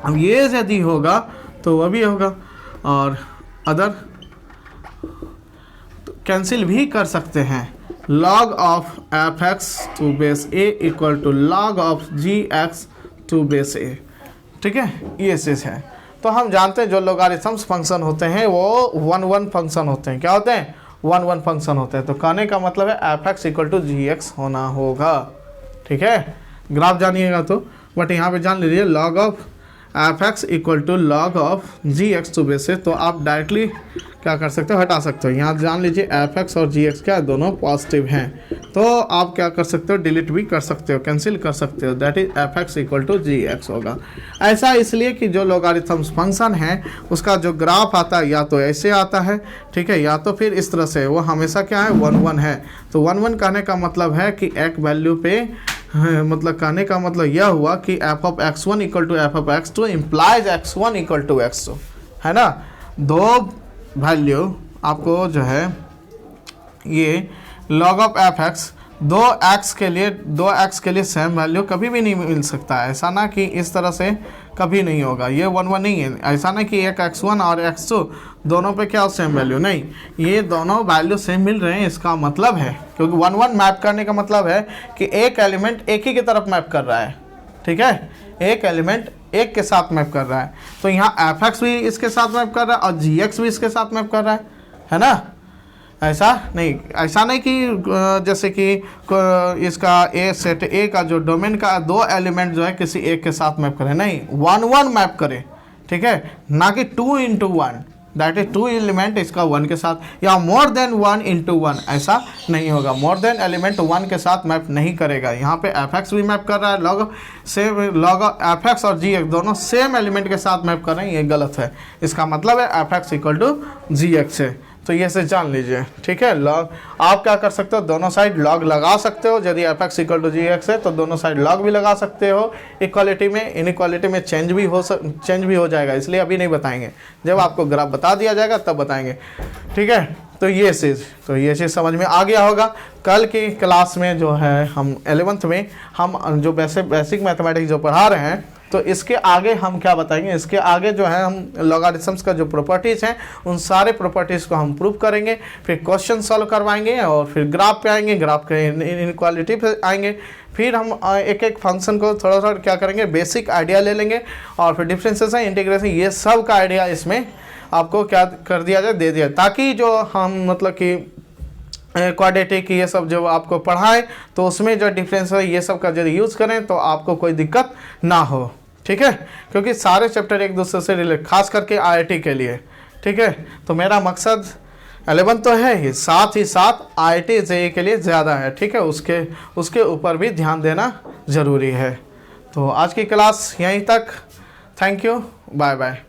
अब ये यदि होगा तो वह भी होगा, और अदर कैंसिल भी कर सकते हैं, log of F X to base A equal to log of G X to base A, ठीक है, ये चीज़ है। तो हम जानते हैं जो लॉगरिथम्स फंक्शन होते हैं वो 1-1 फंक्शन होते हैं, क्या होते हैं, 1-1 फंक्शन होते हैं। तो कहने का मतलब है F X equal to G X होना होगा, ठीक है। ग्राफ जानिएगा तो, बट यहाँ पे जान लीजिए log of F X equal to log of G X to base A, तो आप डायरेक्टली क्या कर सकते हो, हटा सकते हो। यहाँ जान लीजिए एफ एक्स और जी एक्स क्या दोनों पॉजिटिव हैं, तो आप क्या कर सकते हो, डिलीट भी कर सकते हो, कैंसिल कर सकते हो, that is F X equal to G X होगा। ऐसा इसलिए कि जो लॉगरिथम्स फंक्शन है उसका जो ग्राफ आता है या तो ऐसे आता है, ठीक है, या तो फिर इस तरह से, वो हमेशा क्या है, 1-1 है। तो 1-1 कहने का मतलब है कि एक वैल्यू पे मतलब कहने का मतलब यह हुआ कि F of x1 equal to F of x2 implies x1 equal to x2, है ना। दो वैल्यू आपको जो है ये log ऑफ एफ एक्स, दो एक्स के लिए सेम वैल्यू कभी भी नहीं मिल सकता है। ऐसा ना कि इस तरह से कभी नहीं होगा, ये 1-1 नहीं है। ऐसा ना कि एक x1 और x2 दोनों पे क्या सेम वैल्यू, नहीं, ये दोनों वैल्यू सेम मिल रहे हैं। इसका मतलब है, क्योंकि 1-1 मैप करने का मतलब है कि एक एलिमेंट एक ही की तरफ मैप कर रहा है, ठीक है, एक एलिमेंट एक के साथ मैप कर रहा है। तो यहाँ एफ एक्स भी इसके साथ मैप कर रहा है और जी एक्स भी इसके साथ मैप कर रहा है ना। ऐसा नहीं कि जैसे कि इसका ए सेट ए का जो डोमेन का दो एलिमेंट जो है किसी एक के साथ मैप करें, नहीं, 1-1 मैप करें, ठीक है, ना कि 2-1, दैट इज 2 एलिमेंट इसका 1 के साथ, या मोर देन 1-1, ऐसा नहीं होगा। मोर देन एलिमेंट 1 के साथ मैप नहीं करेगा। यहाँ पे एफ एक्स भी मैप कर रहा है, log एफ एक्स और जी एक्स दोनों सेम एलिमेंट के साथ मैप कर रहे हैं, ये गलत है। इसका मतलब है F X equal to G X है, तो ये से जान लीजिए, ठीक है। लॉग आप क्या कर सकते हो, दोनों साइड लॉग लगा सकते हो। यदि F X equal to G X है तो दोनों साइड लॉग भी लगा सकते हो। इक्वालिटी में इनइक्वालिटी में चेंज भी हो जाएगा, इसलिए अभी नहीं बताएंगे, जब आपको ग्राफ बता दिया जाएगा तब बताएंगे, ठीक है। तो ये चीज़ समझ में आ गया होगा। कल की क्लास में जो है हम 11th में हम जो बेसिक मैथमेटिक्स जो पढ़ा रहे हैं, तो इसके आगे हम क्या बताएंगे, इसके आगे जो है हम लॉगरिथम्स का जो प्रॉपर्टीज़ हैं उन सारे प्रॉपर्टीज़ को हम प्रूव करेंगे, फिर क्वेश्चन सॉल्व करवाएंगे और फिर ग्राफ पे आएंगे, ग्राफ के इनइक्वालिटी पे आएंगे, फिर हम एक एक फंक्शन को थोड़ा थोड़ा क्या करेंगे, बेसिक आइडिया ले लेंगे और फिर डिफरेंसेशन, इंटीग्रेशन, ये सब का आइडिया इसमें आपको क्या कर दिया जाए, दे दिया, ताकि जो हम मतलब कि क्वाड्रेटिक ये सब जो आपको पढ़ाए तो उसमें जो डिफरेंशियल ये सब का यदि यूज़ करें तो आपको कोई दिक्कत ना हो, ठीक है, क्योंकि सारे चैप्टर एक दूसरे से रिलेट, खास करके IIT के लिए, ठीक है। तो मेरा मकसद 11 तो है ही साथ IIT JEE के लिए ज़्यादा है, ठीक है, उसके ऊपर भी ध्यान देना ज़रूरी है। तो आज की क्लास यहीं तक, थैंक यू, बाय बाय।